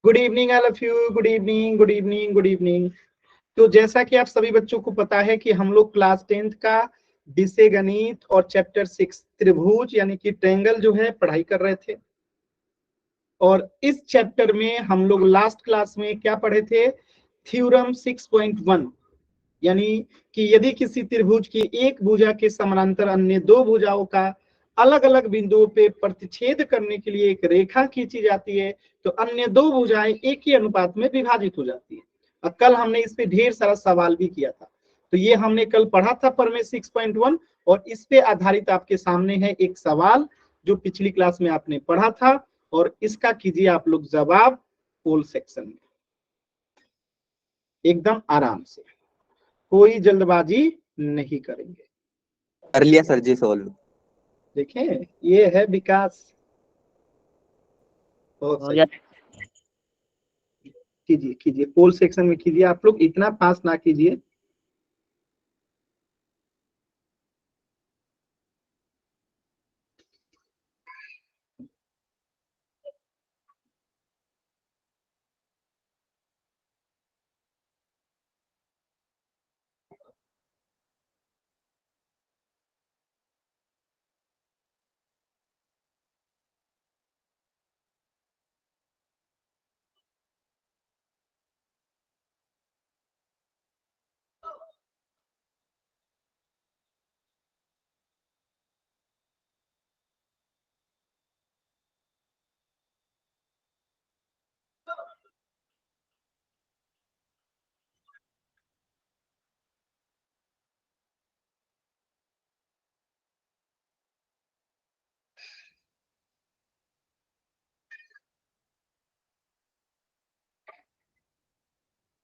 Good evening all of you. Good evening, good evening, good evening. तो जैसा कि आप सभी बच्चों को पता है कि हम लोग क्लास 10th का विषय गणित और चैप्टर 6 त्रिभुज यानी कि ट्रायंगल जो है पढ़ाई कर रहे थे। और इस चैप्टर में हम लोग लास्ट क्लास में क्या पढ़े थे? थ्योरम 6.1 यानी कि यदि किसी त्रिभुज की एक भुजा के समानांतर अन्य दो भुजाओं का अलग अलग बिंदुओं पे प्रतिच्छेद करने के लिए एक रेखा खींची जाती है तो अन्य दो भुजाएं एक ही अनुपात में विभाजित हो जाती है। और कल हमने इस पे ढेर सारा सवाल भी किया था। तो ये हमने कल पढ़ा था प्रमेय 6.1 और इस पे आधारित आपके सामने है एक सवाल जो पिछली क्लास में आपने पढ़ा था और इसका कीजिए आप लोग जवाब पोल सेक्शन में एकदम आराम से, कोई जल्दबाजी नहीं करेंगे। कर लिया सर जी सोल्व। देखें ये है विकास। बहुत सही। कीजिए कीजिए पोल सेक्शन में कीजिए, आप लोग इतना पास ना कीजिए।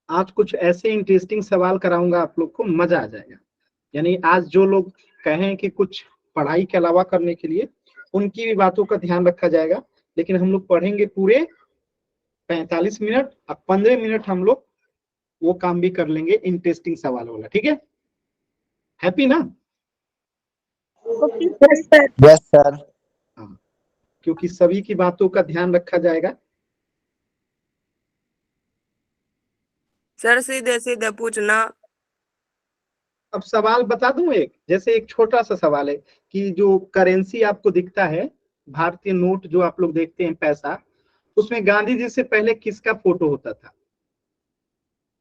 आज कुछ ऐसे इंटरेस्टिंग सवाल कराऊंगा, आप लोग को मजा आ जाएगा। यानी आज जो लोग कहें कि कुछ पढ़ाई के अलावा करने के लिए, उनकी भी बातों का ध्यान रखा जाएगा। लेकिन हम लोग पढ़ेंगे पूरे 45 मिनट और 15 मिनट हम लोग वो काम भी कर लेंगे इंटरेस्टिंग सवाल वाला। ठीक है? हैप्पी ना? Yes sir. हाँ, क्योंकि सभी की बातों का ध्यान रखा जाएगा। सर सीधे सीधे पूछना। अब सवाल बता दूं एक, जैसे एक छोटा सा सवाल है कि जो करेंसी आपको दिखता है, भारतीय नोट जो आप लोग देखते हैं पैसा, उसमें गांधी जी से पहले किसका फोटो होता था?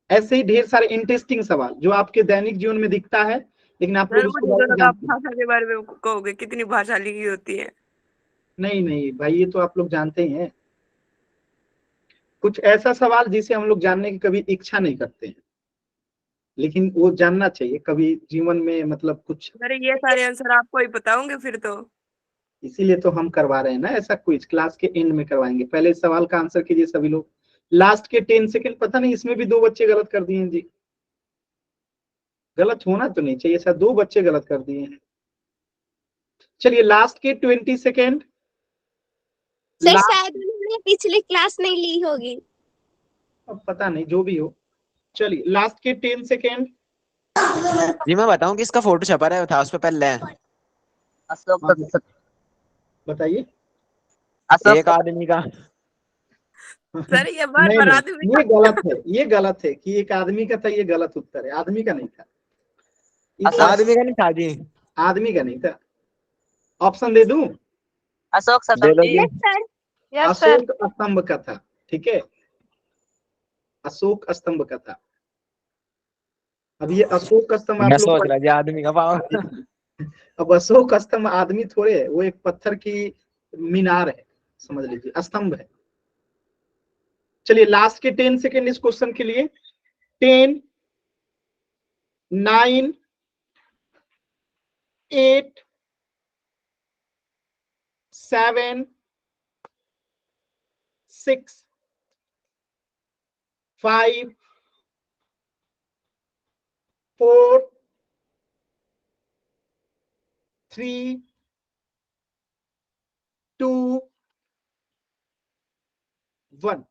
ऐसे ही ढेर सारे इंटरेस्टिंग सवाल जो आपके दैनिक जीवन में दिखता है लेकिन आप सर लोग उसके मुझे बारे तो में लगा आप जानते हैं। भाषा के बारे में कहोगे, कितनी भाषा लिखी होती है। नहीं नहीं भाई, ये तो आप लोग जानते ही हैं। कुछ ऐसा सवाल जिसे हम लोग जानने की कभी इच्छा नहीं करते हैं लेकिन वो जानना चाहिए कभी जीवन में, मतलब कुछ। सर ये सारे आंसर आपको ही पता होंगे फिर तो। इसीलिए तो हम करवा रहे हैं ना ऐसा क्विज, क्लास के एंड में करवाएंगे। पहले इस सवाल का आंसर कीजिए सभी लोग। लास्ट के 10 सेकंड, पता नहीं इसमें भी दो बच्चे गलत कर दिए हैं जी। गलत होना तो नहीं चाहिए, ऐसा दो बच्चे गलत कर दिए हैं। चलिए लास्ट के 20 सेकेंड। सर शायद उन्होंने पिछली क्लास नहीं ली होगी। अब पता नहीं, जो भी हो। चलिए लास्ट के 10 सेकेंड। जी मैं बताऊं कि इसका फोटो छपा रहा था उस पे पहले बताइए। एक आदमी का। सर ये बार नहीं बार नहीं, आदमी ये गलत है, ये गलत है कि एक आदमी का था, ये गलत उत्तर है। आदमी का नहीं था। आदमी का नहीं था जी। आदमी का नहीं था। ऑप्शन दे दूं? अशोक दे स्तंभ दो जी। जी। Yes sir. अशोक स्तंभ का था। ठीक है, अशोक स्तंभ का था। अब ये अशोक स्तंभ मैं आप लोग सोच रहा जी आदमी का पाओ। अब अशोक स्तंभ आदमी थोड़े है, वो एक पत्थर की मीनार है, समझ लीजिए, स्तंभ है। चलिए लास्ट के 10 सेकेंड इस क्वेश्चन के लिए। 10, 9, 8, 7, 6, 5, 4, 3, 2, 1।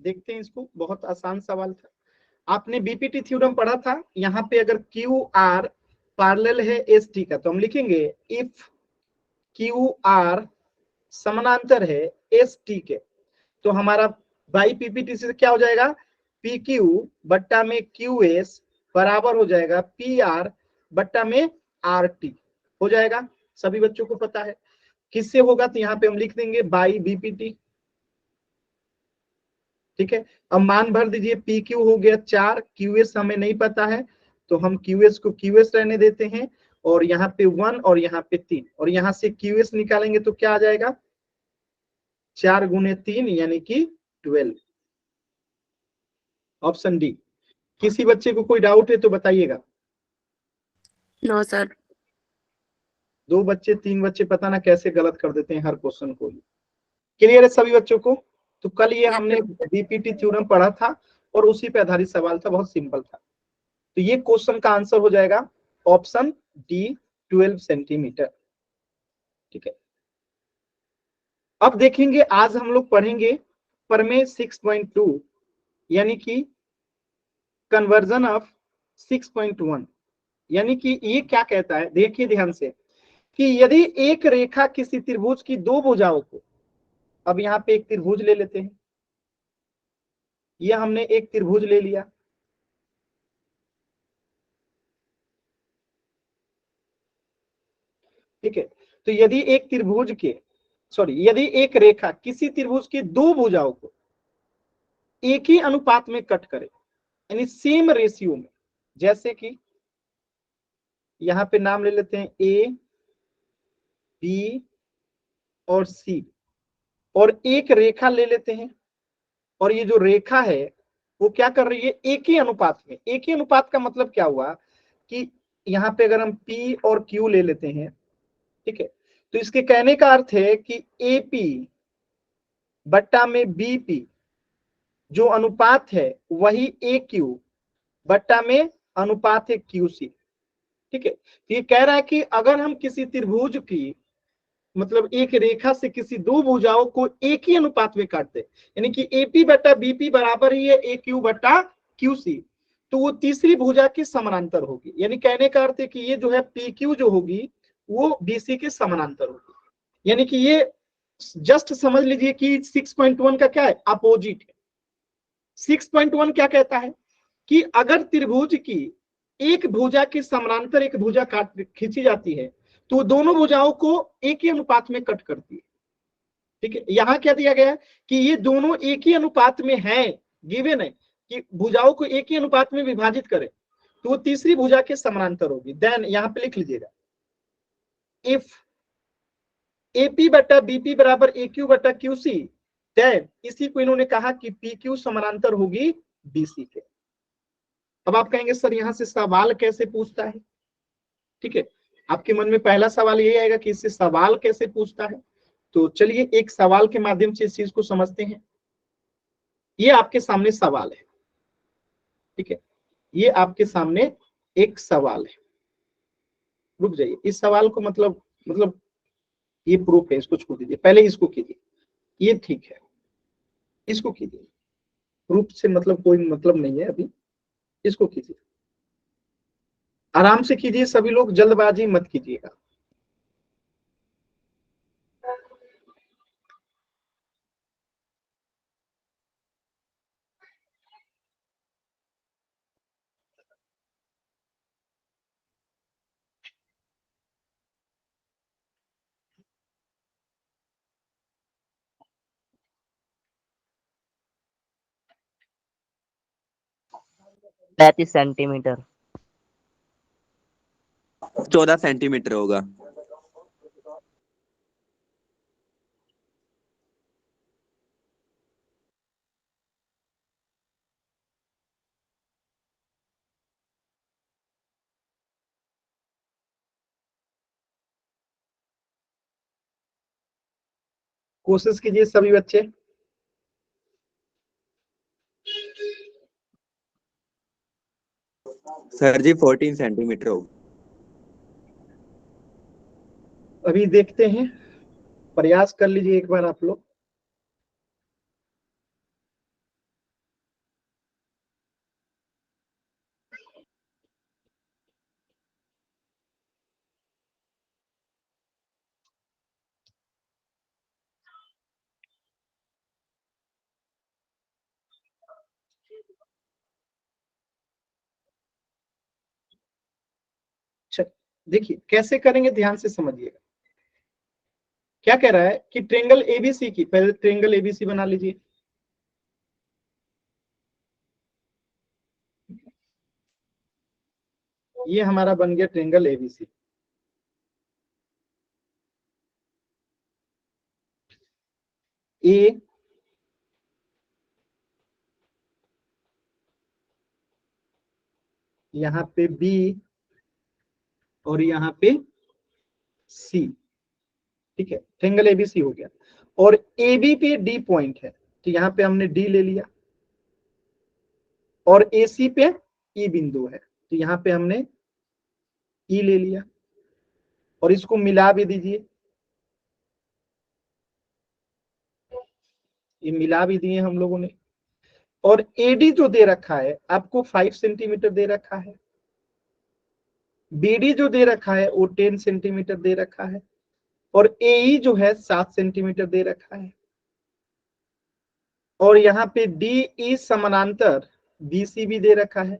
देखते हैं इसको, बहुत आसान सवाल था। आपने बीपीटी थ्योरम पढ़ा था। यहाँ पे अगर क्यू आर पैरेलल है एस टी का तो हम लिखेंगे इफ क्यू आर समानांतर है एस टी के, तो हमारा बाई पीपीटी से क्या हो जाएगा, पी क्यू बट्टा में क्यू एस बराबर हो जाएगा पी आर बट्टा में आर टी हो जाएगा। सभी बच्चों को पता है किससे होगा, तो यहाँ पे हम लिख देंगे बाई बीपीटी। ठीक है, अब मान भर दीजिए, पी क्यू हो गया 4, क्यू एस हमें नहीं पता है तो हम क्यू एस को क्यू एस रहने देते हैं, और यहाँ पे 1 और यहाँ पे 3, और यहाँ से क्यू एस निकालेंगे तो क्या आ जाएगा, 4 गुने 3 यानी कि 12। Option D. किसी बच्चे को कोई डाउट है तो बताइएगा। No sir. 2 बच्चे 3 बच्चे पता ना कैसे गलत कर देते हैं हर क्वेश्चन को। क्लियर है सभी बच्चों को? तो कल ये हमने बीपीटी थ्योरम पढ़ा था और उसी पे आधारित सवाल था, बहुत सिंपल था। तो ये क्वेश्चन का आंसर हो जाएगा ऑप्शन डी 12 सेंटीमीटर। ठीक है, अब देखेंगे आज हम लोग पढ़ेंगे प्रमेय 6.2 यानी कि कन्वर्जन ऑफ 6.1, यानी कि ये क्या कहता है, देखिए ध्यान से, कि यदि एक रेखा किसी त्रिभुज की 2 भुजाओं को, अब यहाँ पे एक त्रिभुज ले लेते हैं, यह हमने एक त्रिभुज ले लिया, ठीक है, तो यदि एक त्रिभुज के यदि एक रेखा किसी त्रिभुज की 2 भुजाओं को एक ही अनुपात में कट करे, यानी सेम रेशियो में, जैसे कि यहां पे नाम ले लेते हैं ए बी और सी, और एक रेखा ले लेते हैं, और ये जो रेखा है वो क्या कर रही है, एक ही अनुपात में। एक ही अनुपात का मतलब क्या हुआ कि यहाँ पे अगर हम P और Q ले लेते हैं, ठीक है, तो इसके कहने का अर्थ है कि AP बट्टा में BP जो अनुपात है वही AQ बट्टा में अनुपात है QC। ठीक है, तो ये कह रहा है कि अगर हम किसी त्रिभुज की, मतलब एक रेखा से किसी 2 भुजाओं को एक ही अनुपात में काटते, यानी कि AP बट्टा BP बराबर ही है AQ बट्टा QC, तो वो तीसरी भुजा की समानांतर होगी। यानी कहने का अर्थ है कि ये जो है PQ जो होगी वो BC के समानांतर होगी। यानी कि ये जस्ट समझ लीजिए कि 6.1 का क्या है, अपोजिट है। 6.1 क्या कहता है कि अगर त्रिभुज की एक भुजा के समानांतर एक भुजा काट खींची जाती है तो दोनों भुजाओं को एक ही अनुपात में कट करती है। ठीक है, यहां क्या दिया गया है कि ये दोनों एक ही अनुपात में है, गिवन है कि भुजाओं को एक ही अनुपात में विभाजित करे तो वो तीसरी भुजा के समानांतर होगी। देन यहां पे लिख लीजिएगा, इफ AP बटा BP बराबर AQ बटा QC, देन इसी को इन्होंने कहा कि PQ समानांतर होगी BC के। अब आप कहेंगे सर यहां से सवाल कैसे पूछता है? ठीक है, आपके मन में पहला सवाल यही आएगा कि इससे सवाल कैसे पूछता है, तो चलिए एक सवाल के माध्यम से इस चीज को समझते हैं। ये आपके सामने सवाल है, ठीक है, ये आपके सामने एक सवाल है। रुक जाइए, इस सवाल को मतलब ये प्रूफ है, इसको छोड़ दीजिए, पहले इसको कीजिए, ये ठीक है, इसको कीजिए। प्रूफ से मतलब कोई मतलब नहीं है अभी, इसको कीजिए, आराम से कीजिए, सभी लोग जल्दबाजी मत कीजिएगा। पैंतीस सेंटीमीटर 14 सेंटीमीटर होगा। कोशिश कीजिए सभी बच्चे। सर जी 14 सेंटीमीटर होगा। अभी देखते हैं, प्रयास कर लीजिए एक बार आप लोग। देखिए कैसे करेंगे, ध्यान से समझिएगा। क्या कह रहा है कि ट्रेंगल एबीसी की, पहले ट्रेंगल एबीसी बना लीजिए। ये हमारा बन गया ट्रेंगल एबीसी। ए यहाँ पे बी और यहाँ पे सी, ठीक है, ट्रेंगल एबीसी हो गया। और AB पे डी पॉइंट है, तो यहाँ पे हमने डी ले लिया। और AC पे ई बिंदु है, तो यहाँ पे हमने ई ले लिया। और इसको मिला भी दीजिए, ये मिला भी दिए हम लोगों ने। और AD जो दे रखा है आपको 5 सेंटीमीटर दे रखा है। BD जो दे रखा है वो 10 सेंटीमीटर दे रखा है। और AE जो है 7 सेंटीमीटर दे रखा है। और यहाँ पे DE समानांतर BC भी दे रखा है।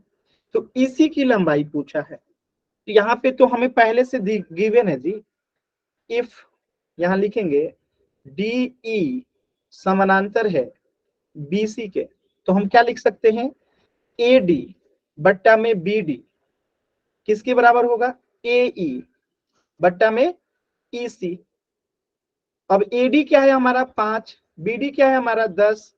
तो इसी की लंबाई पूछा है। तो यहाँ पे तो हमें पहले से गिवन है जी। इफ यहाँ लिखेंगे DE समानांतर है BC के, तो हम क्या लिख सकते हैं, AD बट्टा में BD किसके बराबर होगा, AE बट्टा में EC। अब AD क्या है हमारा 5, BD क्या है हमारा 10,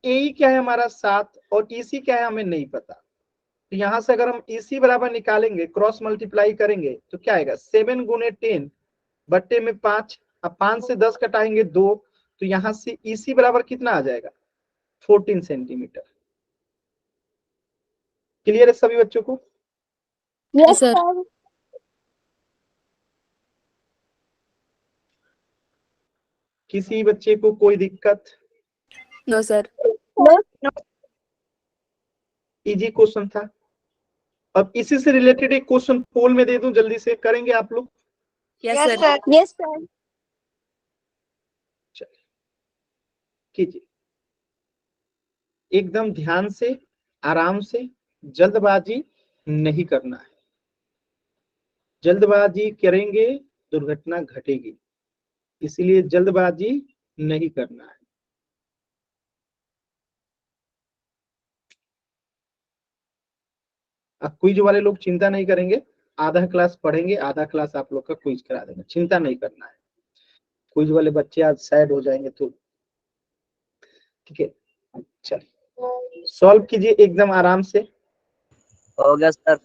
AE क्या है हमारा 7 और EC क्या है हमें नहीं पता। तो यहां से अगर हम EC बराबर निकालेंगे, क्रॉस मल्टीप्लाई करेंगे तो क्या आएगा, 7 गुने 10 बट्टे में 5। अब 5 से 10 घटाएंगे 2, तो यहां से EC बराबर कितना आ जाएगा, 14 सेंटीमीटर। क्लियर है सभी बच्चों को? Yes sir. सर। किसी बच्चे को कोई दिक्कत? No sir. इजी क्वेश्चन था। अब इसी से रिलेटेड एक क्वेश्चन पोल में दे दूं, जल्दी से करेंगे आप लोग? Yes sir. Yes sir. चलिए कीजिए, एकदम ध्यान से, आराम से, जल्दबाजी नहीं करना है। जल्दबाजी करेंगे दुर्घटना घटेगी, इसलिए जल्दबाजी नहीं करना है। अब क्विज वाले लोग चिंता नहीं करेंगे, आधा क्लास पढ़ेंगे, आधा क्लास आप लोग का क्विज करा देंगे, चिंता नहीं करना है। क्विज वाले बच्चे आज सैड हो जाएंगे तो ठीक है। चलिए सॉल्व कीजिए एकदम आराम से। हो गया सर।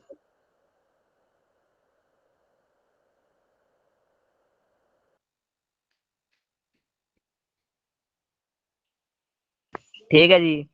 ठीक है जी।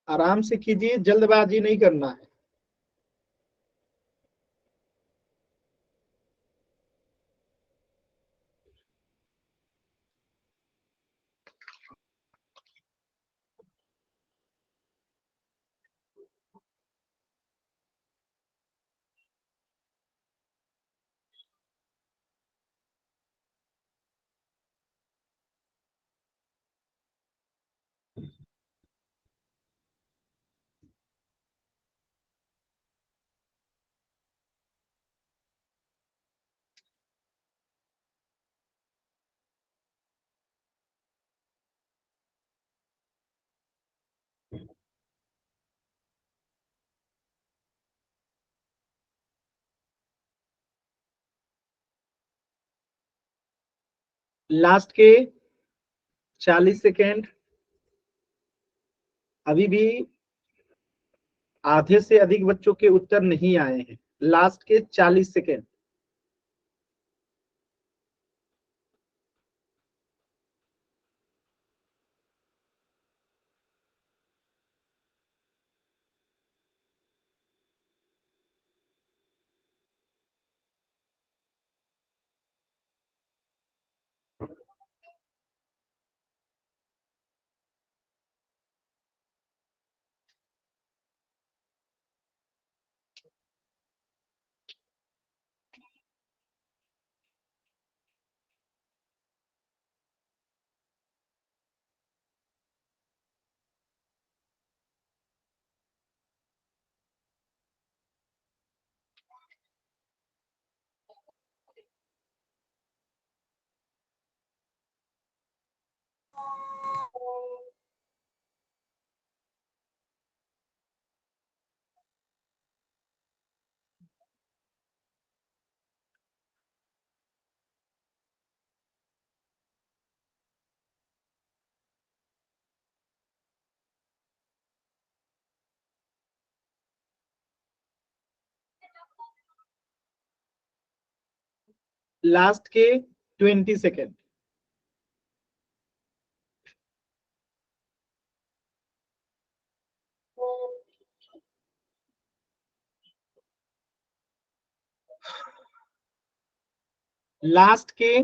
आराम से कीजिए, जल्दबाजी नहीं करना है। लास्ट के 40 सेकेंड, अभी भी आधे से अधिक बच्चों के उत्तर नहीं आए हैं। लास्ट के 40 सेकेंड। लास्ट के 20 सेकेंड। लास्ट के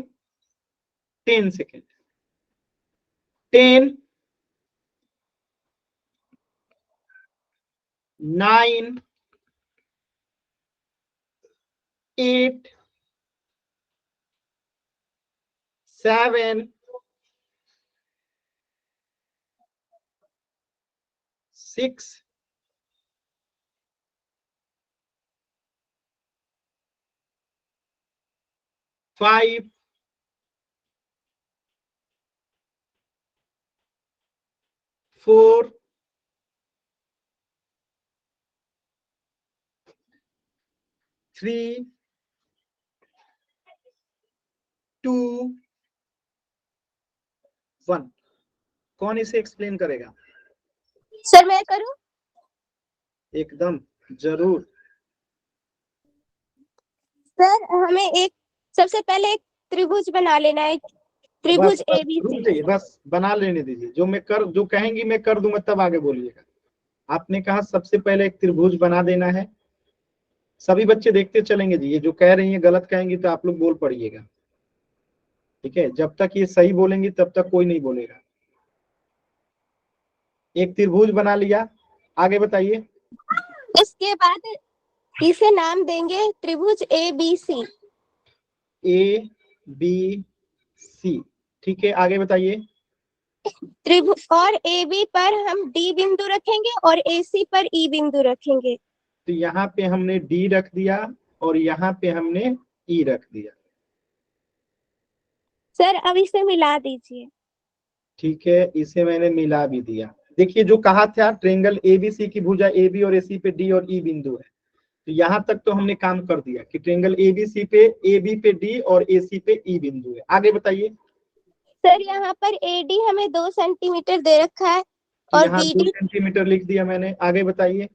10 सेकेंड। 10, 9, 8, 7, 6, 5, 4, 3, 2, 1। कौन इसे एक्सप्लेन करेगा? सर मैं करूं? एकदम जरूर। सर हमें एक सबसे पहले एक त्रिभुज बना लेना है, त्रिभुज बस रुक ABC। जाइए, बस बना लेने दीजिए। जो कहेंगी मैं कर दूंगा तब आगे बोलिएगा। आपने कहा सबसे पहले एक त्रिभुज बना देना है। सभी बच्चे देखते चलेंगे जी, ये जो कह रही हैं गलत कहेंगी तो आप लोग बोल पड़िएगा, ठीक है? जब तक ये सही बोलेंगी तब तक कोई नहीं बोलेगा। एक त्रिभुज बना लिया, आगे बताइए। इसके बाद इसे नाम देंगे त्रिभुज ABC। ABC, ठीक है, आगे बताइए। त्रिभुज और AB पर हम D बिंदु रखेंगे और AC पर E बिंदु रखेंगे। तो यहाँ पे हमने D रख दिया और यहाँ पे हमने E रख दिया। सर अब इसे मिला दीजिए। ठीक है, इसे मैंने मिला भी दिया। देखिए जो कहा था ट्रेंगल ABC की भुजा AB और AC पे D और E बिंदु है, तो यहाँ तक तो हमने काम कर दिया कि ट्रेंगल ABC पे AB पे D और AC पे E बिंदु है। आगे बताइए। सर यहाँ पर AD हमें 2 सेंटीमीटर दे रखा है तो और यहाँ 2 BD सेंटीमीटर लिख दिया मैंने। आगे बताइए।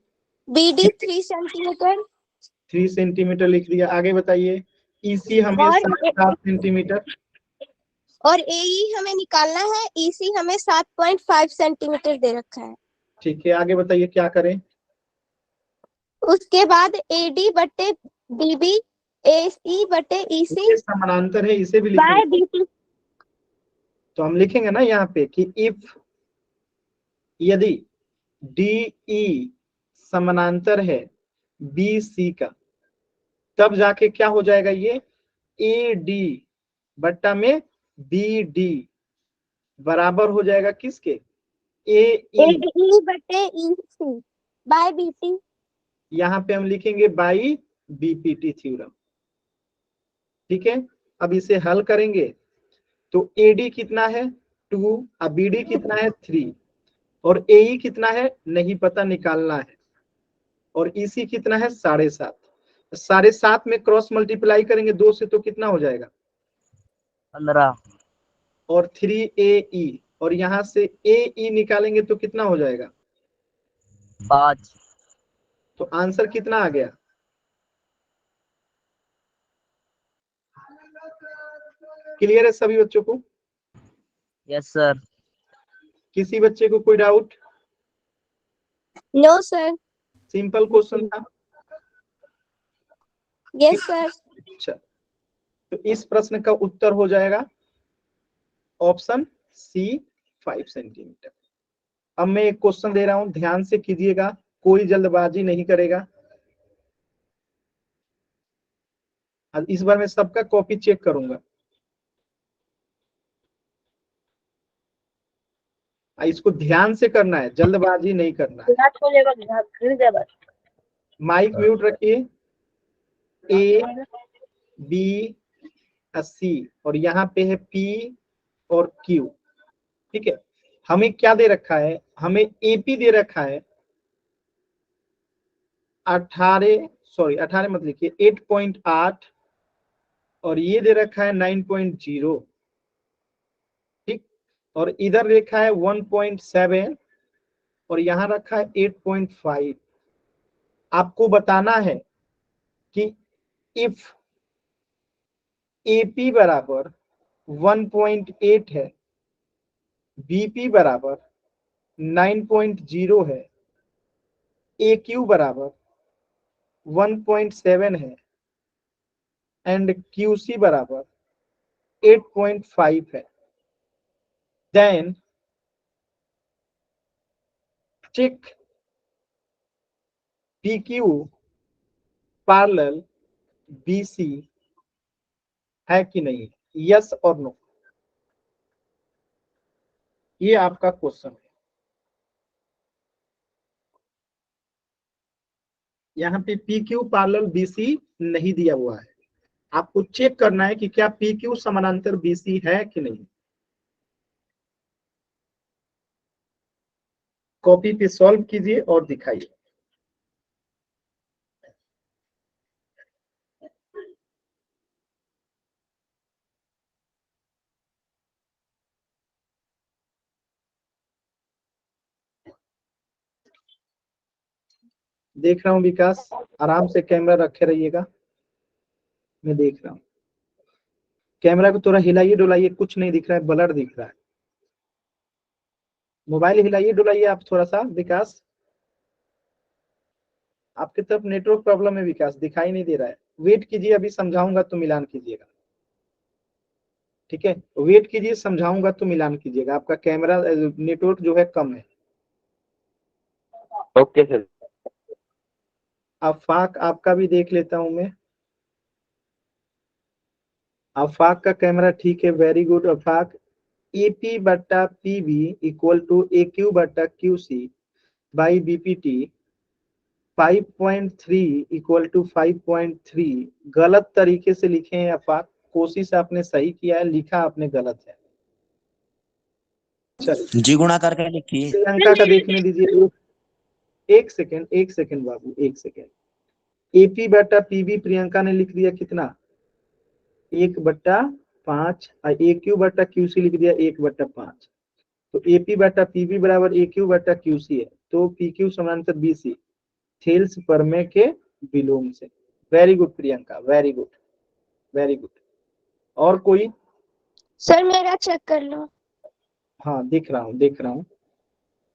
BD 3 सेंटीमीटर 3 सेंटीमीटर लिख दिया। आगे बताइए। EC हमें और 7 सेंटीमीटर। और AE हमें निकालना है, EC हमें 7.5 सेंटीमीटर दे रखा है। ठीक है, आगे बताइए क्या करें। उसके बाद AD बटे BB AC बटे EC इसे समानांतर है, इसे भी लिखेंगे। By BC। तो हम लिखेंगे ना यहाँ पे कि इफ यदि DE समानांतर है BC का, तब जाके क्या हो जाएगा, ये AD बट्टा में BD बराबर हो जाएगा किसके, AE। AE बटे EC बाय BT। यहाँ पे हम लिखेंगे बाई BPT थ्योरम। ठीक है, अब इसे हल करेंगे तो AD कितना है 2, अब BD कितना है 3 और AE कितना है नहीं पता, निकालना है। और EC कितना है 7.5। 7.5 में क्रॉस मल्टीप्लाई करेंगे 2 से तो कितना हो जाएगा 15। और 3AE और यहाँ से AE निकालेंगे तो कितना हो जाएगा 5। तो आंसर कितना आ गया। क्लियर है सभी बच्चों को? Yes sir. किसी बच्चे को कोई doubt? No sir. Simple question था। Yes sir. अच्छा, तो इस प्रश्न का उत्तर हो जाएगा ऑप्शन सी 5 सेंटीमीटर। अब मैं एक क्वेश्चन दे रहा हूं, ध्यान से कीजिएगा, कोई जल्दबाजी नहीं करेगा। इस बार मैं सबका कॉपी चेक करूंगा। इसको ध्यान से करना है, जल्दबाजी नहीं करना है। माइक म्यूट रखिए। A B C और यहाँ पे है P और Q। ठीक है, हमें क्या दे रखा है, हमें AP दे रखा है 18 मत लिखिए 8.8 और ये दे रखा है 9.0। ठीक, और इधर लिखा है 1.7 और यहाँ रखा है 8.5। आपको बताना है कि इफ AP बराबर 1.8 है, BP बराबर 9.0 है, AQ बराबर 1.7 है एंड QC बराबर 8.5 है। Then check PQ parallel BC है कि नहीं, यस और नो। ये आपका क्वेश्चन है। यहाँ पे PQ पैरेलल BC नहीं दिया हुआ है, आपको चेक करना है कि क्या PQ समानांतर BC है कि नहीं। कॉपी पे सॉल्व कीजिए और दिखाइए। देख रहा हूँ विकास, आराम से कैमरा रखे रहिएगा, मैं देख रहा हूँ। कैमरा को थोड़ा हिलाइए डुलाइए, कुछ नहीं दिख रहा है, ब्लर दिख रहा है। मोबाइल हिलाइए डुलाइए आप थोड़ा सा विकास, आपके तरफ नेटवर्क प्रॉब्लम है विकास, दिखाई नहीं दे रहा है। वेट कीजिए, अभी समझाऊंगा तो मिलान कीजिएगा, ठीक है। वेट कीजिए, समझाऊंगा तो मिलान कीजिएगा। आपका कैमरा नेटवर्क जो है कम है। Okay sir. आफाक आपका भी देख लेता हूं मैं। आफाक का कैमरा ठीक है, वेरी गुड आफाक। EP बट्टा PB इक्वल टू AQ बट्टा QC by BPT 5.3 equal to 5.3 गलत तरीके से लिखे हैं आफाक। कोशिश आपने सही किया है, लिखा आपने गलत है। चलिए जी गुणा करके लिखिए। प्रियंका का देखने दीजिए। एक सेकेंड बाबू, एक सेकेंड। AP बट्टा PB प्रियंका ने लिख दिया कितना, 1/5, और AQ बट्टा QC लिख दिया 1/5। तो AP बट्टा PB बराबर AQ बट्टा QC है, तो PQ समानांतर BC थेल्स प्रमेय के विलोम से। Very good Priyanka, very good, very good. और कोई? सर मेरा चेक कर लो। हाँ देख रहा हूँ, देख रहा हूँ।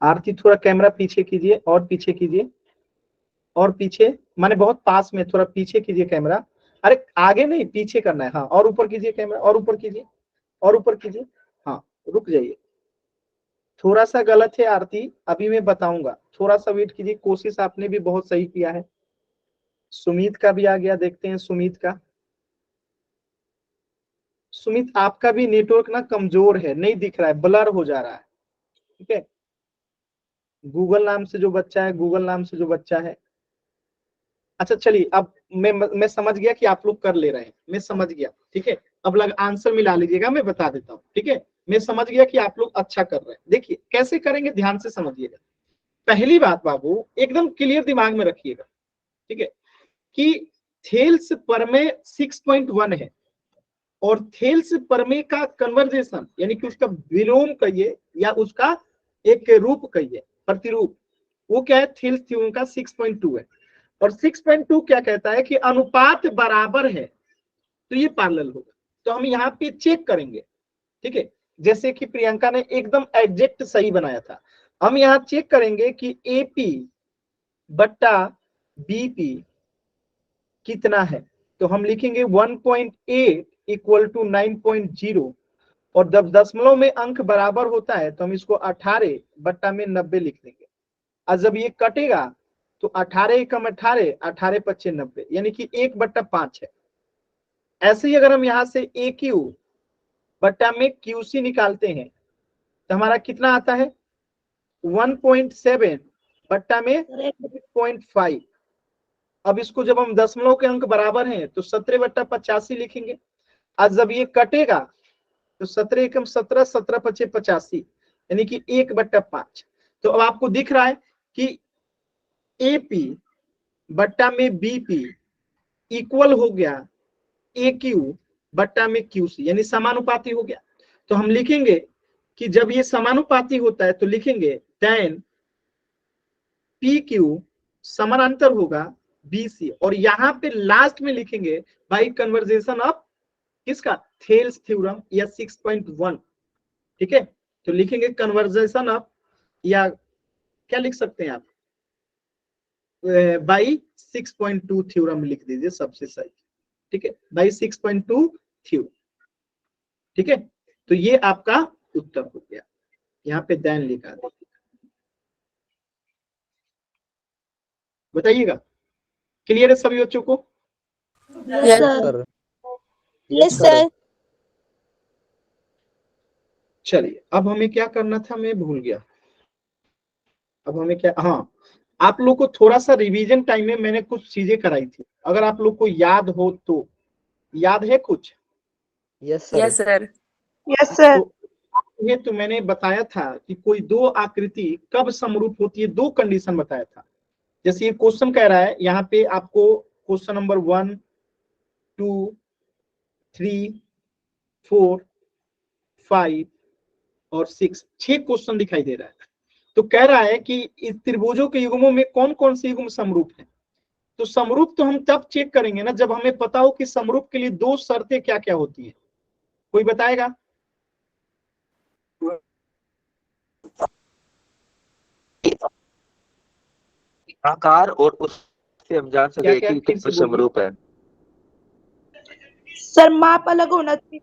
आरती थोड़ा कैमरा पीछे कीजिए, और पीछे कीजिए, और पीछे, माने बहुत पास में, थोड़ा पीछे कीजिए कैमरा। अरे आगे नहीं, पीछे करना है। हाँ, और ऊपर कीजिए कैमरा, और ऊपर कीजिए, और ऊपर कीजिए। हाँ, रुक जाइए, थोड़ा सा गलत है आरती, अभी मैं बताऊंगा, थोड़ा सा वेट कीजिए। कोशिश आपने भी बहुत सही किया है। सुमित का भी आ गया, देखते हैं सुमित का। सुमित आपका भी नेटवर्क ना कमजोर है, नहीं दिख रहा है, ब्लर हो जा रहा है, ठीक है। गूगल नाम से जो बच्चा है, गूगल नाम से जो बच्चा है। अच्छा चलिए, अब मैं समझ गया कि आप लोग कर ले रहे हैं, मैं समझ गया, ठीक है। अब लग आंसर मिला लीजिएगा, मैं बता देता हूँ, ठीक है। मैं समझ गया कि आप लोग अच्छा कर रहे हैं। देखिए कैसे करेंगे, ध्यान से समझिएगा। पहली बात बाबू, एकदम क्लियर दिमाग में रखिएगा, ठीक है, कि थेल्स प्रमेय 6.1 है, और थेल्स प्रमेय का कन्वर्जेशन यानी कि उसका विलोम कहिए या उसका एक रूप कहिए, प्रतिरूप, वो क्या है, थेल्स थ्योरम का 6.2 है। और 6.2 क्या कहता है कि अनुपात बराबर है तो ये पैरेलल होगा। तो हम यहाँ पे चेक करेंगे, ठीक है। जैसे कि प्रियंका ने एकदम एग्जैक्ट सही बनाया था, हम यहाँ चेक करेंगे कि AP बट्टा BP कितना है। तो हम लिखेंगे 1.8 इक्वल टू 9.0, और जब दशमलव में अंक बराबर होता है तो हम इसको 18 बट्टा में 90 लिख देंगे। और जब ये कटेगा तो 18 एकम 18, 18 पच्चे 90, यानी कि 1/5 है। ऐसे ही अगर हम यहाँ से AQ बट्टा में QC निकालते हैं तो हमारा कितना आता है, 1.7 बट्टा में 8.5। अब इसको जब हम दशमलव के अंक बराबर हैं तो 17/85 लिखेंगे। आज जब ये कटेगा तो 17 एकम 17, 17 पच्चे 85, यानी कि 1/5। तो अब आपको दिख रहा है कि AP बट्टा में BP इक्वल हो गया AQ बट्टा में QC, यानी समानुपाती हो गया। तो हम लिखेंगे कि जब ये समानुपाती होता है तो लिखेंगे देन PQ समानांतर होगा BC, और यहाँ पे लास्ट में लिखेंगे बाई कन्वर्जेशन ऑफ किसका, थेल्स थ्योरम या 6.1, ठीक है। तो लिखेंगे कन्वर्जेशन ऑफ, या क्या लिख सकते हैं आप, बाई 6.2 थ्योरम लिख दीजिए सबसे सही, ठीक है, बाई 6.2 थ्योरम, ठीक है। तो ये आपका उत्तर हो गया, यहाँ पे दैन लिखा दीजिए। बताइएगा, क्लियर है सभी बच्चों को? Yes, sir. Yes sir. चलिए, अब हमें क्या करना था, मैं भूल गया। अब हमें क्या, हाँ, आप लोग को थोड़ा सा रिवीजन टाइम में मैंने कुछ चीजें कराई थी, अगर आप लोग को याद हो तो, याद है कुछ? Yes yes, sir. Yes sir. ये तो मैंने बताया था कि कोई दो आकृति कब समरूप होती है, दो कंडीशन बताया था। जैसे ये क्वेश्चन कह रहा है, यहाँ पे आपको क्वेश्चन नंबर 1, 2, 3, 4, 5 और 6, 6 क्वेश्चन दिखाई दे रहा है। तो कह रहा है कि इस त्रिभुजों के युग्मों में कौन कौन से युग्म समरूप है। तो समरूप तो हम तब चेक करेंगे ना जब हमें पता हो कि समरूप के लिए दो शर्तें क्या क्या होती है। कोई बताएगा? आकार और उससे हम जान क्या सके क्या कि फिर से कितना बोलिए। समरूप है। सर माप अलग होना चाहिए।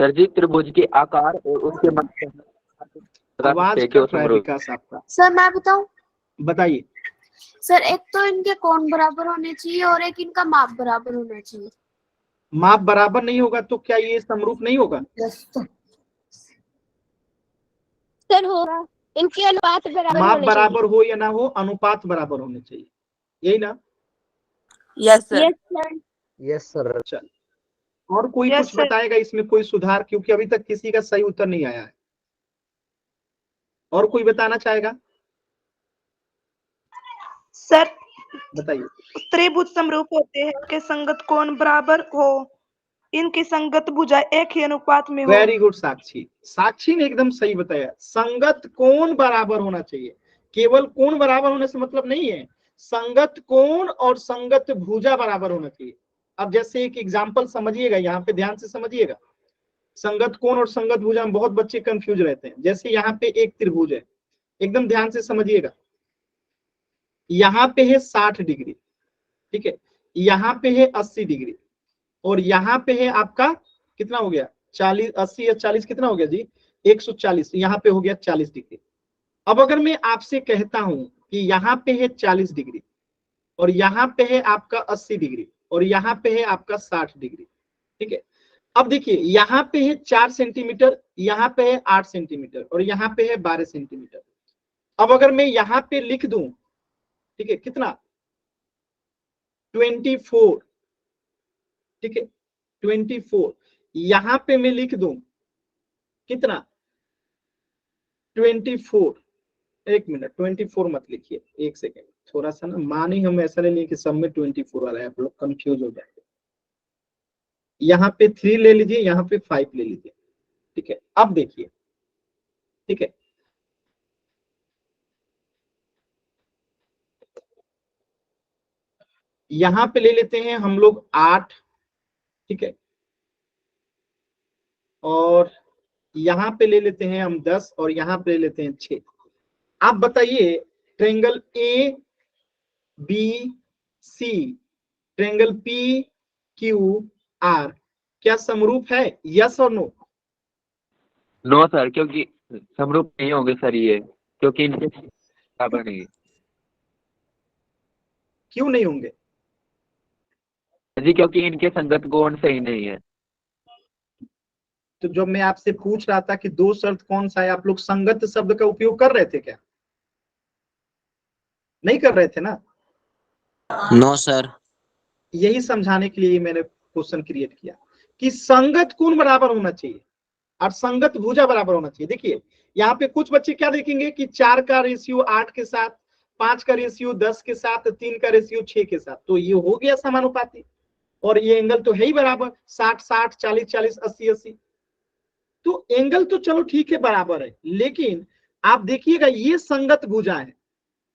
सर जी, त्रिभुज के आकार और उसके मध्य बता आवाज सकते हैं कि वो कट रहा है समरूप। विकास आपका, सर मैं बताऊं? बताइए। सर एक तो इनके कोण बराबर होने चाहिए और एक इनका माप बराबर होना चाहिए। माप बराबर नहीं होगा तो क्या ये समरूप नहीं होगा? सर होगा, इनके अनुपात बराबर माप होने बराबर हो या ना हो, अनुपात बराबर होने चाहिए, यही ना? Yes, sir. चाहिए। Yes sir. Yes sir. चल, और कोई Yes, कुछ sir. बताएगा इसमें कोई सुधार, क्योंकि अभी तक किसी का सही उत्तर नहीं आया है। और कोई बताना चाहेगा? सर बताइए। त्रिभुज समरूप होते हैं कि संगत कोण बराबर हो, इनकी संगत भुजा एक ही अनुपात में हो। वेरी गुड साक्षी, साक्षी ने एकदम सही बताया, संगत कोण बराबर होना चाहिए। केवल कोण बराबर होने से मतलब नहीं है, संगत कोण और संगत भुजा बराबर होना चाहिए। अब जैसे एक एग्जांपल समझिएगा, यहाँ पे ध्यान से समझिएगा। संगत कोण और संगत भुजा में बहुत बच्चे कंफ्यूज रहते हैं। जैसे यहाँ पे एक त्रिभुज है, एकदम ध्यान से समझिएगा, यहाँ पे है 60 डिग्री, ठीक है, यहाँ पे है 80 डिग्री, और यहाँ पे है आपका कितना हो गया, 40, 80 या 40 कितना हो गया जी, 140, यहाँ पे हो गया 40 डिग्री। अब अगर मैं आपसे कहता हूं कि यहाँ पे है 40 डिग्री और यहाँ पे है आपका 80 डिग्री और यहाँ पे है आपका 60 डिग्री, ठीक है। अब देखिए, यहाँ पे है 4 सेंटीमीटर, यहाँ पे है 8 सेंटीमीटर और यहाँ पे है 12 सेंटीमीटर। अब अगर मैं यहाँ पे लिख दूं, ठीक है, कितना, 24, ठीक है, 24, यहाँ पे मैं लिख दूं कितना, 24, एक मिनट, 24 मत लिखिए, एक सेकेंड, थोड़ा सा ना मान ही हम ऐसा ले लिए कि सब में 24 आ रहा है, आप लोग कंफ्यूज हो जाएंगे। यहाँ पे 3 ले लीजिए, यहाँ पे 5 ले लीजिए, ठीक है। अब देखिए, ठीक है, यहाँ पे ले लेते हैं हम लोग 8, ठीक है, और यहाँ पे ले लेते हैं हम 10 और यहाँ पे ले लेते हैं 6। आप बताइए, triangle A B C, triangle P Q R क्या समरूप है, यस और नो? नो सर, क्योंकि समरूप नहीं होंगे सर ये, क्योंकि इनके बराबर नहीं है। क्यों नहीं होंगे? जी, क्योंकि इनके संगत कोण सही नहीं है। तो जब मैं आपसे पूछ रहा था कि दो शर्त कौन सा है, आप लोग संगत शब्द का उपयोग कर रहे थे क्या? नहीं कर रहे थे ना? No sir. यही समझाने के लिए मैंने क्वेश्चन क्रिएट किया कि संगत कोण बराबर होना चाहिए और संगत भुजा बराबर होना चाहिए। देखिए, यहाँ पे कुछ बच्चे क्या देखेंगे कि 4 का रेशियो 8 के साथ, 5 का रेशियो 10 के साथ, 3 का रेशियो 6 के साथ, तो ये हो गया समानुपाती, और ये एंगल तो है ही बराबर, 60 60, 40 40, 80 80। तो एंगल तो चलो ठीक है बराबर है, लेकिन आप देखिएगा ये संगत भुजा है,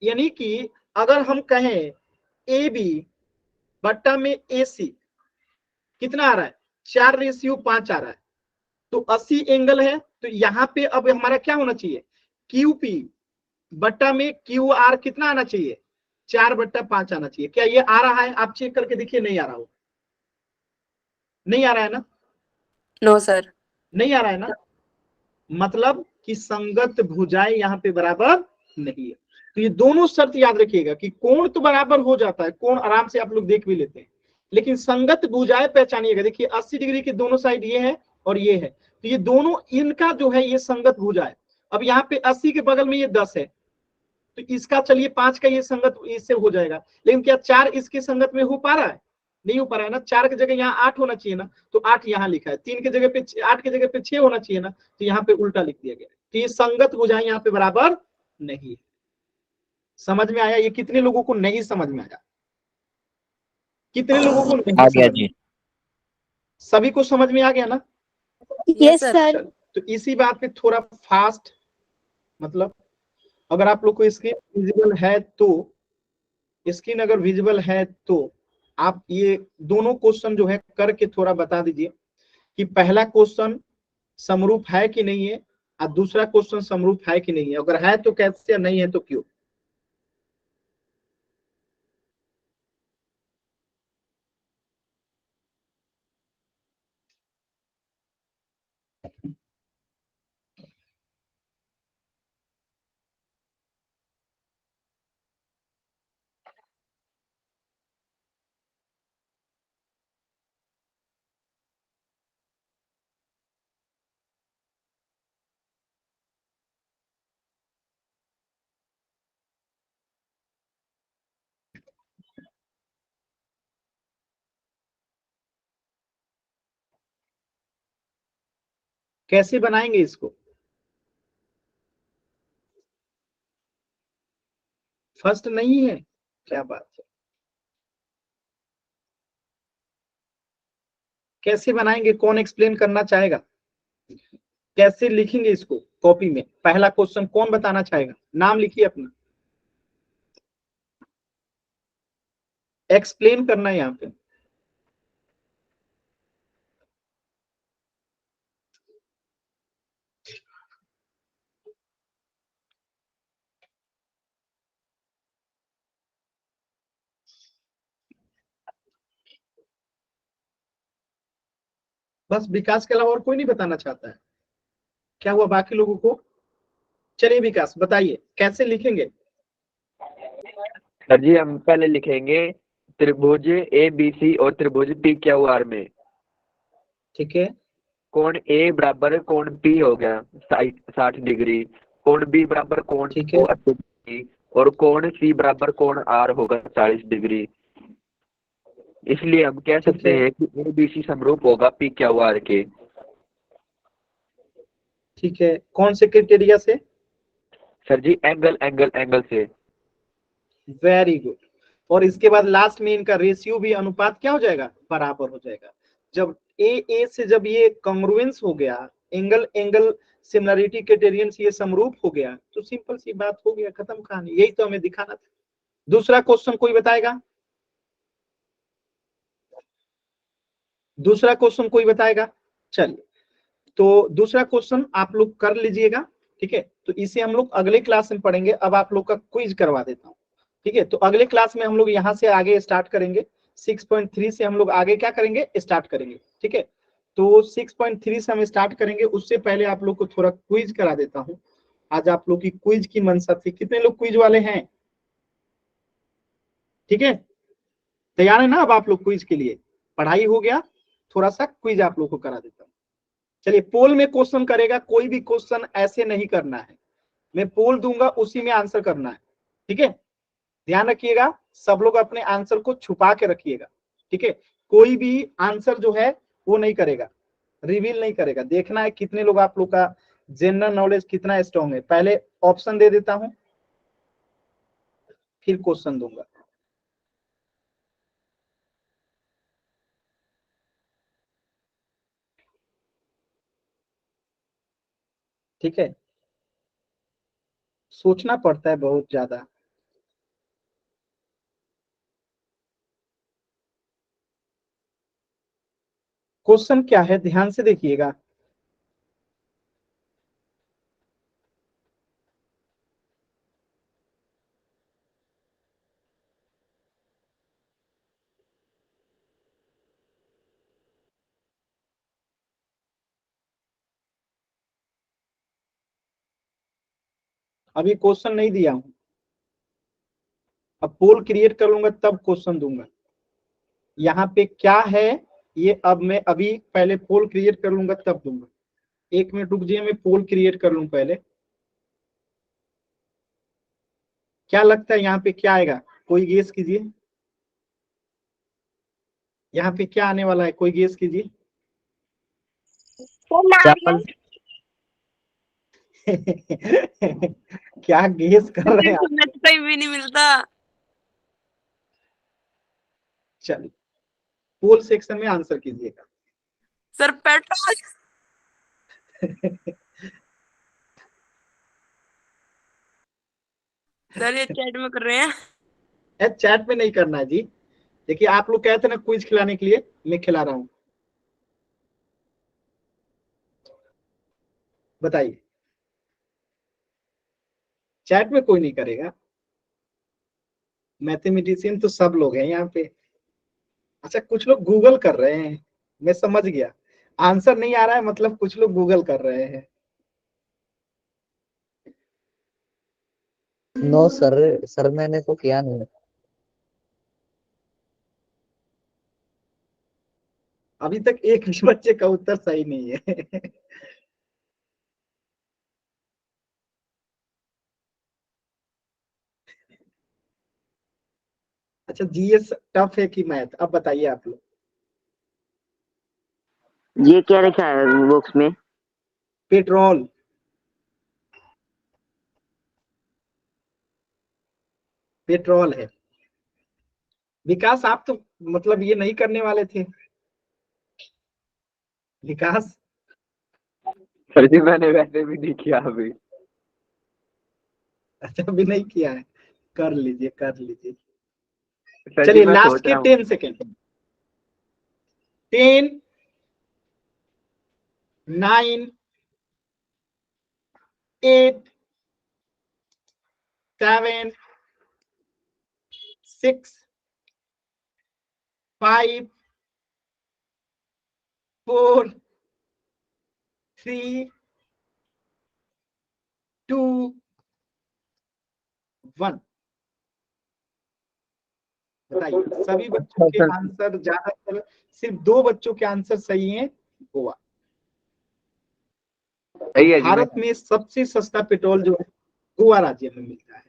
यानी कि अगर हम कहें ए बी बट्टा में ए सी कितना आ रहा है, 4:5 आ रहा है, तो 80 एंगल है, तो यहाँ पे अब हमारा क्या होना चाहिए, QP बट्टा में QR कितना आना चाहिए, 4/5 आना चाहिए। क्या ये आ रहा है? आप चेक करके देखिए, नहीं आ रहा हो, नहीं आ रहा है ना, नो सर। नहीं आ रहा है ना, मतलब कि संगत भुजाएं यहाँ पे बराबर नहीं है। तो ये दोनों शर्त याद रखिएगा कि कोण तो बराबर हो जाता है, कोण आराम से आप लोग देख भी लेते हैं, लेकिन संगत भुजाएं पहचानिएगा। देखिए 80 डिग्री के दोनों साइड ये है और ये है, तो ये दोनों इनका जो है ये संगत भुजा है। अब यहाँ पे 80 के बगल में ये 10 है, तो इसका चलिए 5 का ये संगत इससे हो जाएगा, लेकिन क्या 4 इसके संगत में हो पा रहा है, नहीं हो पा रहा है ना। 4 की जगह यहाँ 8 होना चाहिए ना, तो 8 यहाँ लिखा है, 3 की जगह पे 8 की जगह पे 6 होना चाहिए ना, तो यहाँ पे उल्टा लिख दिया गया। तो ये संगत भुजाएं यहाँ पे बराबर नहीं है। समझ में आया? ये कितने लोगों को नहीं समझ में आया, कितने लोगों को नहीं आ गया समझ में? जी। सभी को समझ में आ गया ना? Yes sir. तो इसी बात पे थोड़ा फास्ट, मतलब अगर आप लोग को स्क्रीन विजिबल है तो, स्क्रीन अगर विजिबल है तो आप ये दोनों क्वेश्चन जो है करके थोड़ा बता दीजिए कि पहला क्वेश्चन समरूप है कि नहीं है, और दूसरा क्वेश्चन समरूप है कि नहीं है। अगर है तो कैसे, नहीं है तो क्यों। कैसे बनाएंगे इसको, फर्स्ट नहीं है, क्या बात है, कैसे बनाएंगे, कौन एक्सप्लेन करना चाहेगा, कैसे लिखेंगे इसको कॉपी में। पहला क्वेश्चन कौन बताना चाहेगा, नाम लिखिए अपना, एक्सप्लेन करना है यहाँ पे। बस विकास के अलावा और कोई नहीं बताना चाहता है? क्या हुआ बाकी लोगों को? चलिए विकास बताइए कैसे लिखेंगे। सर जी हम पहले लिखेंगे त्रिभुज ABC और त्रिभुज PQR में ठीक है, कोण A बराबर कोण P हो गया 60 डिग्री, कोण B बराबर कोण ठीक है। O 80 डिग्री, और कोण C बराबर कोण R होगा 40 डिग्री। इसलिए हम कह सकते हैं कि ABC समरूप होगा PQR के। ठीक है, कौन से क्राइटेरिया से? सर जी एंगल से। Very good. और इसके बाद लास्ट में इनका रेशियो भी, अनुपात क्या हो जाएगा, बराबर हो जाएगा। जब ए से जब ये कॉन्ग्रुएंस हो गया, एंगल एंगल सिमिलरिटी क्राइटेरियन से ये समरूप हो गया, तो सिंपल सी बात हो गया, खत्म कहानी। यही तो हमें दिखाना था। दूसरा क्वेश्चन कोई बताएगा, दूसरा क्वेश्चन कोई बताएगा? चलिए, तो दूसरा क्वेश्चन आप लोग कर लीजिएगा, ठीक है। तो इसे हम लोग अगले क्लास में पढ़ेंगे। अब आप लोग का क्विज करवा देता हूँ, ठीक है। तो अगले क्लास में हम लोग यहाँ से आगे स्टार्ट करेंगे, 6.3 से हम लोग आगे क्या करेंगे, स्टार्ट करेंगे, ठीक है। तो 6.3 से हम स्टार्ट करेंगे, उससे पहले आप लोग को थोड़ा क्विज करा देता हूँ। आज आप लोग की क्विज की मंशा थी, कितने लोग क्विज वाले हैं? ठीक है, तैयार है ना? अब आप लोग क्विज के लिए, पढ़ाई हो गया, थोड़ा सा क्विज आप लोग को करा देता हूँ। चलिए, पोल में क्वेश्चन करेगा, कोई भी क्वेश्चन ऐसे नहीं करना है, मैं पोल दूंगा उसी में आंसर करना है, ठीक है। ध्यान रखिएगा, सब लोग अपने आंसर को छुपा के रखिएगा, ठीक है। कोई भी आंसर जो है वो नहीं करेगा, रिवील नहीं करेगा। देखना है कितने लोग आप लोग का जनरल नॉलेज कितना स्ट्रॉन्ग है। पहले ऑप्शन दे देता हूं, फिर क्वेश्चन दूंगा। ठीक है, सोचना पड़ता है बहुत ज्यादा। क्वेश्चन क्या है, ध्यान से देखिएगा। अभी क्वेश्चन नहीं दिया हूं, अब पोल क्रिएट कर लूंगा तब क्वेश्चन दूंगा। यहाँ पे क्या है ये, अब मैं अभी पहले पोल क्रिएट कर लूंगा तब दूंगा। 1 मिनट रुक जाइए, मैं पोल क्रिएट कर लूं पहले। क्या लगता है यहाँ पे क्या आएगा, कोई गेस कीजिए। यहाँ पे क्या आने वाला है, कोई गेस कीजिए। चप्पल। क्या गेस कर रहे हैं आप? कहीं भी नहीं मिलता। चलिए पोल सेक्शन में आंसर कीजिएगा। Sir petrol. सर ये चैट में कर रहे हैं। चैट में नहीं करना है जी। देखिए आप लोग कहते ना क्विज खिलाने के लिए, मैं खिला रहा हूं। बताइए, चैट में कोई नहीं करेगा, मैथमेटिशियन तो सब लोग हैं यहाँ पे। अच्छा कुछ लोग गूगल कर रहे हैं, मैं समझ गया। आंसर नहीं आ रहा है मतलब कुछ लोग गूगल कर रहे हैं। नो सर, सर मैंने तो किया नहीं। अभी तक एक भी बच्चे का उत्तर सही नहीं है। अच्छा जीएस टफ है कि मैथ, अब बताइए आप लोग। ये क्या लिखा है बॉक्स में? पेट्रोल। पेट्रोल है। विकास आप तो मतलब ये नहीं करने वाले थे विकास। सर जी मैंने वैसे भी नहीं किया अभी। अच्छा अभी नहीं किया है, कर लीजिए कर लीजिए। सर जी चलिए मैं लास्ट सोच के रहा हूँ। 10 सेकेंड। 10, 9, 8, 7, 6, 5, 4, 3, 2, 1। बताइए सभी बच्चों के आंसर, ज्यादातर सिर्फ 2 बच्चों के आंसर सही हैं। गोवा। सही है जी। भारत में सबसे सस्ता पेट्रोल जो है गोवा राज्य में मिलता है।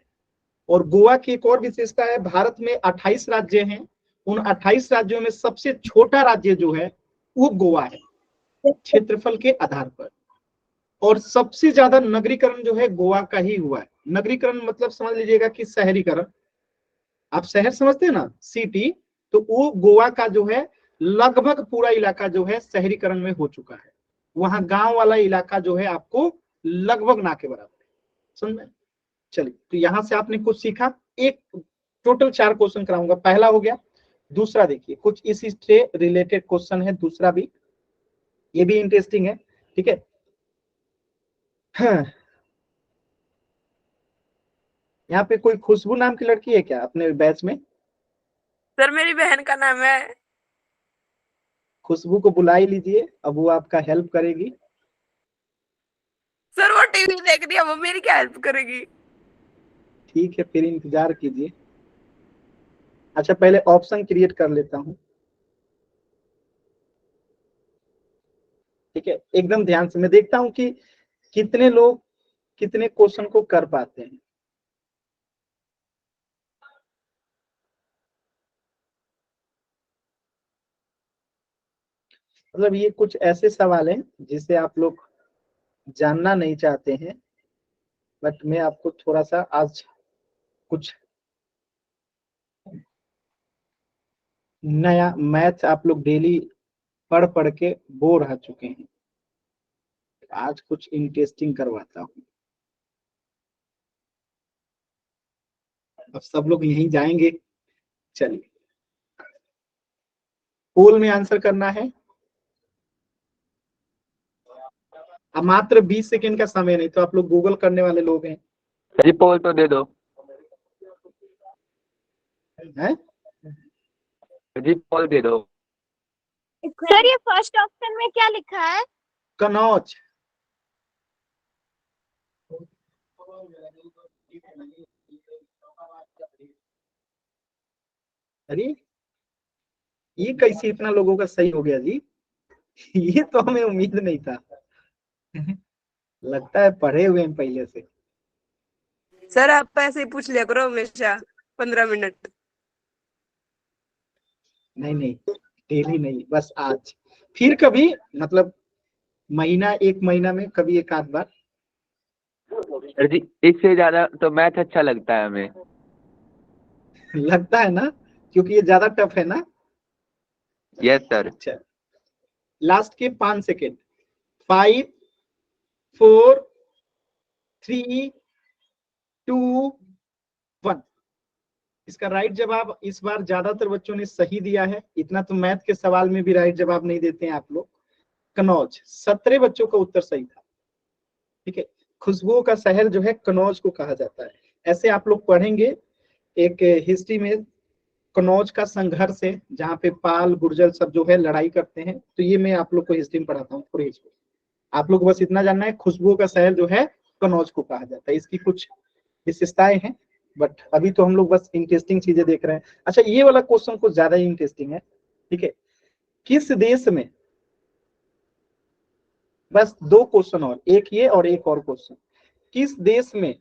और गोवा की एक और विशेषता है, भारत में 28 राज्य हैं, उन 28 राज्यों में सबसे छोटा राज्य जो है वो गोवा है क्षेत्रफल के आधार पर। और सबसे ज्यादा नगरीकरण जो है गोवा का ही हुआ है। नगरीकरण मतलब समझ लीजिएगा कि शहरीकरण, आप शहर समझते हैं ना, सिटी, तो वो गोवा का जो है लगभग पूरा इलाका जो है शहरीकरण में हो चुका है। वहां गांव वाला इलाका जो है आपको लगभग ना के बराबर है। समझ में? चलिए तो यहां से आपने कुछ सीखा। एक टोटल 4 क्वेश्चन कराऊंगा, पहला हो गया। दूसरा देखिए कुछ इसी से रिलेटेड क्वेश्चन है, दूसरा भी, ये भी इंटरेस्टिंग है। ठीक है। हाँ। यहाँ पे कोई खुशबू नाम की लड़की है क्या अपने बैच में? सर मेरी बहन का नाम है। खुशबू को बुला ही लीजिए, अब वो आपका हेल्प करेगी। सर वो टीवी देख रही है, वो मेरी क्या हेल्प करेगी? ठीक है फिर इंतजार कीजिए। अच्छा पहले ऑप्शन क्रिएट कर लेता हूँ। ठीक है, एकदम ध्यान से मैं देखता हूँ कि कितने लोग कितने क्वेश्चन को कर पाते हैं। मतलब ये कुछ ऐसे सवाल हैं जिसे आप लोग जानना नहीं चाहते हैं, बट मैं आपको थोड़ा सा आज कुछ नया मैथ आप लोग डेली पढ़ पढ़ के बोर हो चुके हैं, आज कुछ इंटरेस्टिंग करवाता हूँ। अब सब लोग यहीं जाएंगे। चलिए पोल में आंसर करना है। अब मात्र 20 सेकंड का समय, नहीं तो आप लोग गूगल करने वाले लोग हैं। सर जी पोल तो दे दो। हैं? सर जी पोल दे दो। सर ये फर्स्ट ऑप्शन में क्या लिखा है? कनौज। अरे ये कैसे इतना लोगों का सही हो गया जी? ये तो हमें उम्मीद नहीं था। लगता है पढ़े हुए हैं पहले से। सर आप ऐसे ही पूछ लिया करो हमेशा 15 मिनट। नहीं डेली नहीं, बस आज। फिर कभी मतलब महीना, एक महीना में कभी एक आध बार। सर जी इससे ज्यादा तो मैथ अच्छा लगता है हमें। लगता है ना, क्योंकि ये ज्यादा टफ है ना। Yes sir. अच्छा, लास्ट के 5 सेकेंड। 5 4 3 2 1। इसका राइट जवाब इस बार ज्यादातर बच्चों ने सही दिया है। इतना तो मैथ के सवाल में भी राइट जवाब नहीं देते हैं आप लोग। कनौज, 17 बच्चों का उत्तर सही था। ठीक है, खुशबुओं का शहर जो है कनौज को कहा जाता है। ऐसे आप लोग पढ़ेंगे एक हिस्ट्री में, कनौज का संघर्ष है जहाँ पे पाल गुर्जर सब जो है लड़ाई करते हैं। तो ये मैं आप लोग को हिस्ट्री में पढ़ाता हूँ थोड़ी हिस्ट्री। आप लोग को बस इतना जानना है, खुशबुओं का शहर जो है कनौज को कहा जाता है। इसकी कुछ विशेषताएं हैं, बट अभी तो हम लोग बस इंटरेस्टिंग चीजें देख रहे हैं। अच्छा, ये वाला क्वेश्चन कुछ ज्यादा ही इंटरेस्टिंग है। ठीक है, किस देश में, बस 2 क्वेश्चन और, एक ये और एक और क्वेश्चन। किस देश में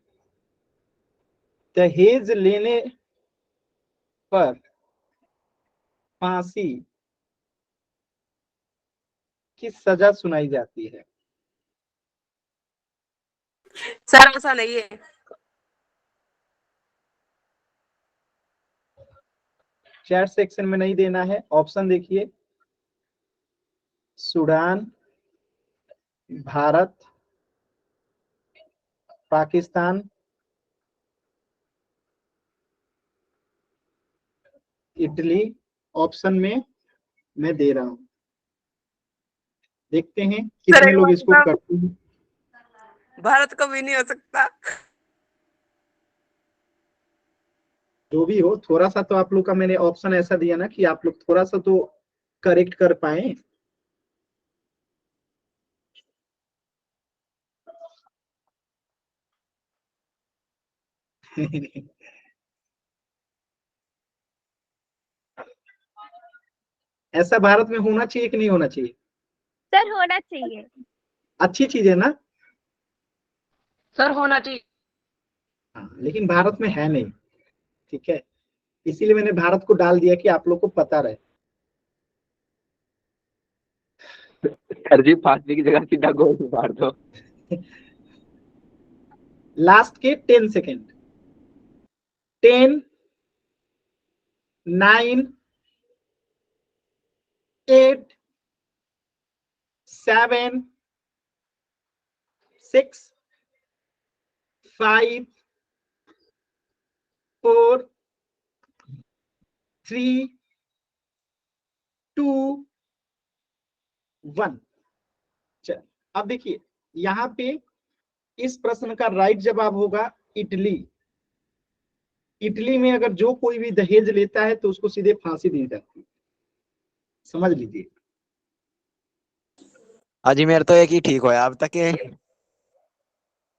दहेज लेने पर फांसी की सजा सुनाई जाती है? सर ऐसा नहीं है। चैट सेक्शन में नहीं देना है। ऑप्शन देखिए, Sudan, Bharat, Pakistan, Italy. Option में मैं दे रहा हूं, देखते हैं कितने लोग इसको करते हैं। भारत कभी नहीं हो सकता। जो भी हो, थोड़ा सा तो आप लोग का मैंने ऑप्शन ऐसा दिया ना कि आप लोग थोड़ा सा तो करेक्ट कर पाए। ऐसा भारत में होना चाहिए कि नहीं होना चाहिए? सर होना चाहिए। अच्छी चीज है ना। सर होना चाहिए। हाँ, लेकिन भारत में है नहीं। ठीक है, इसीलिए मैंने भारत को डाल दिया कि आप लोग को पता रहे। सर जी फांसी की जगह सीधा गोली मार दो। लास्ट के 10 सेकेंड। 10 9 8 7 6 5 4 3 2 1। चल, अब देखिए यहाँ पे इस प्रश्न का राइट जवाब होगा इटली। इटली में अगर जो कोई भी दहेज लेता है तो उसको सीधे फांसी दी जाती है। समझ लीजिए। अजमेर तो एक ही ठीक होया अब तक के।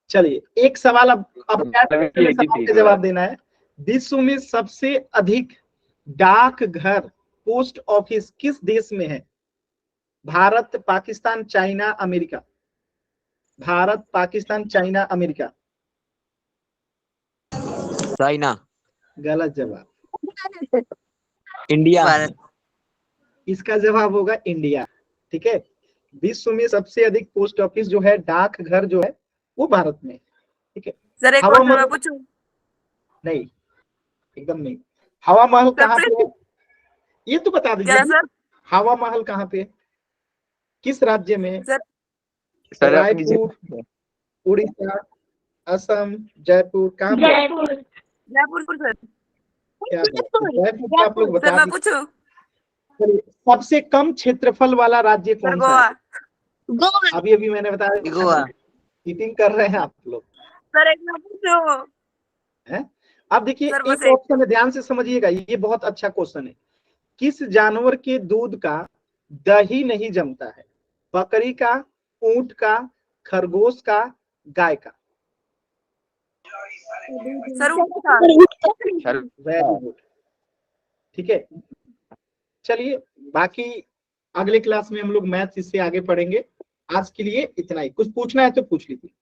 चलिए एक सवाल अब एक ही सवाल का ठीक जवाब है। देना है। विश्व में सबसे अधिक डाकघर पोस्ट ऑफिस किस देश में है? Bharat, Pakistan, China, America. Bharat, Pakistan, China, America. China. गलत जवाब। इंडिया। भारत। इसका जवाब होगा इंडिया। ठीक है, विश्व में सबसे अधिक पोस्ट ऑफिस जो है, डाकघर जो है, वो भारत में। ठीक है, सर एक हवा और मैं महल पूछूं? नहीं, एकदम नहीं। हवा महल सर कहाँ पे है? ये तो बता क्या दीजिए। सर? हवा महल कहाँ पे है? किस राज्य में है? सर सर रायपुर, उड़ीसा, असम, जयपुर, कहाँ पे? जयपुर सर। क्या बात है, जयपुर को आप लोग सर बता मैं दीजिए। पूछूं? चलिए, सबसे कम क्षेत्रफल वाला राज्य सर कौन सा गोवा। है? गोवा। अभी अभी मैंने बताया गोवा। चीटिंग कर रहे हैं आप लोग। सर एक ना पूछो। हैं? अब देखिए सर, बस एक ऑप्शन है, ध्यान से समझिएगा, ये बहुत अच्छा क्वेश्चन है। किस जानवर के दूध का दही नहीं जमता है? बकरी का, ऊंट का, खरगोश का, गाय का? सर ऊँट था। Very good. ठीक है, चलिए बाकी अगले क्लास में हम लोग मैथ्स इससे आगे पढ़ेंगे। आज के लिए इतना ही। कुछ पूछना है तो पूछ लीजिए।